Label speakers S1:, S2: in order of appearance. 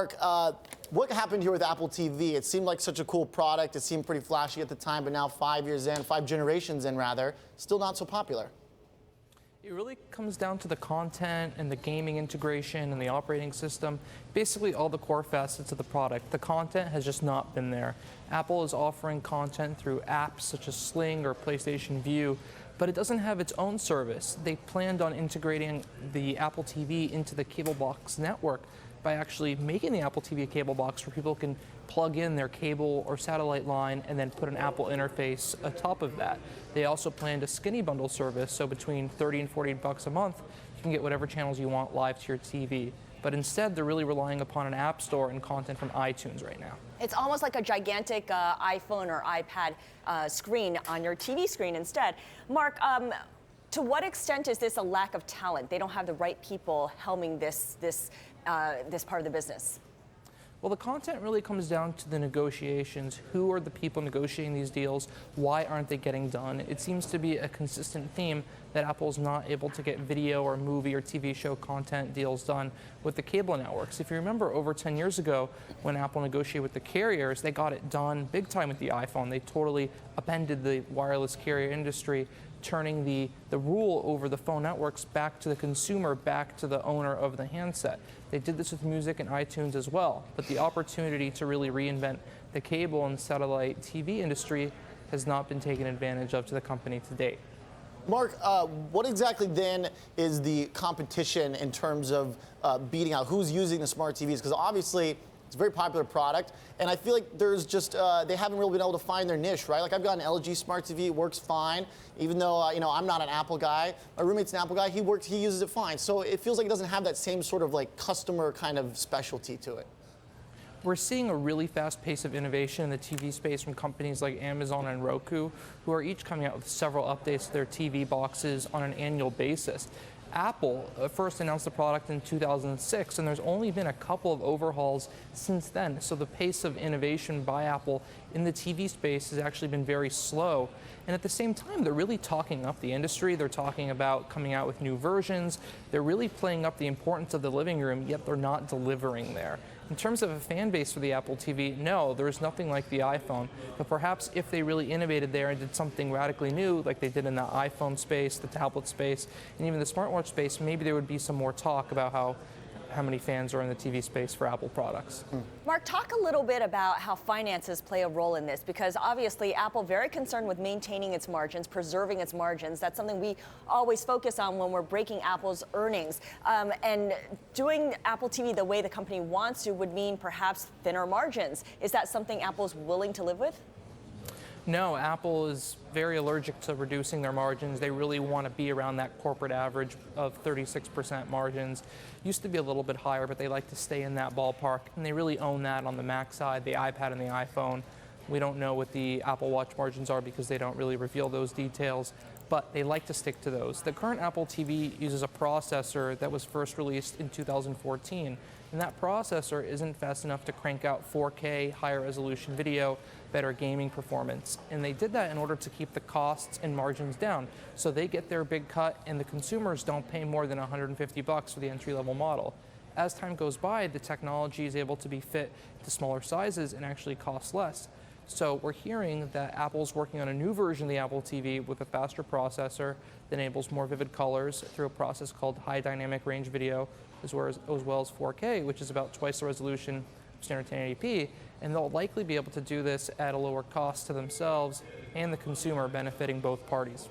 S1: Mark, what happened here with Apple TV? It seemed like such a cool product. It seemed pretty flashy at the time, but now 5 years in, 5 generations in rather, still not so popular.
S2: It really comes down to the content and the gaming integration and the operating system, basically all the core facets of the product. The content has just not been there. Apple is offering content through apps such as Sling or PlayStation Vue, but it doesn't have its own service. They planned on integrating the Apple TV into the cable box network by actually making the Apple TV a cable box where people can plug in their cable or satellite line and then put an Apple interface atop of that. They also planned a skinny bundle service, so between $30 and $40 a month, you can get whatever channels you want live to your TV. But instead, they're really relying upon an app store and content from iTunes right now.
S3: It's almost like a gigantic iPhone or iPad screen on your TV screen instead. Mark, to what extent is this a lack of talent? They don't have the right people helming this part of the business.
S2: Well, the content really comes down to the negotiations. Who are the people negotiating these deals? Why aren't they getting done? It seems to be a consistent theme that Apple's not able to get video or movie or TV show content deals done with the cable networks. If you remember, over 10 years ago, when Apple negotiated with the carriers, they got it done big time with the iPhone. They totally upended the wireless carrier industry, turning the rule over the phone networks back to the consumer, back to the owner of the handset. They did this with music and iTunes as well, but the opportunity to really reinvent the cable and satellite TV industry has not been taken advantage of to the company to date.
S1: Mark, what exactly then is the competition in terms of beating out? Who's using the smart TVs? Because obviously, it's a very popular product, and I feel like there's just, they haven't really been able to find their niche, right? Like I've got an LG Smart TV, it works fine, even though, I'm not an Apple guy. My roommate's an Apple guy, he uses it fine. So it feels like it doesn't have that same sort of like customer kind of specialty to it.
S2: We're seeing a really fast pace of innovation in the TV space from companies like Amazon and Roku, who are each coming out with several updates to their TV boxes on an annual basis. Apple first announced the product in 2006, and there's only been a couple of overhauls since then. So the pace of innovation by Apple in the TV space has actually been very slow. And at the same time, they're really talking up the industry. They're talking about coming out with new versions. They're really playing up the importance of the living room, yet they're not delivering there. In terms of a fan base for the Apple TV, no, there is nothing like the iPhone. But perhaps if they really innovated there and did something radically new, like they did in the iPhone space, the tablet space, and even the smartwatch space, maybe there would be some more talk about how many fans are in the TV space for Apple products.
S3: Mark, talk a little bit about how finances play a role in this, because obviously Apple very concerned with maintaining its margins, preserving its margins. That's something we always focus on when we're breaking Apple's earnings. And doing Apple TV the way the company wants to would mean perhaps thinner margins. Is that something Apple's willing to live with?
S2: No, Apple is very allergic to reducing their margins. They really want to be around that corporate average of 36% margins. Used to be a little bit higher, but they like to stay in that ballpark, and they really own that on the Mac side, the iPad and the iPhone. We don't know what the Apple Watch margins are because they don't really reveal those details, but they like to stick to those. The current Apple TV uses a processor that was first released in 2014, and that processor isn't fast enough to crank out 4K, higher resolution video, better gaming performance. And they did that in order to keep the costs and margins down. So they get their big cut, and the consumers don't pay more than $150 for the entry-level model. As time goes by, the technology is able to be fit to smaller sizes and actually cost less. So we're hearing that Apple's working on a new version of the Apple TV with a faster processor that enables more vivid colors through a process called high dynamic range video, as well as 4K, which is about twice the resolution of standard 1080p. And they'll likely be able to do this at a lower cost to themselves and the consumer, benefiting both parties.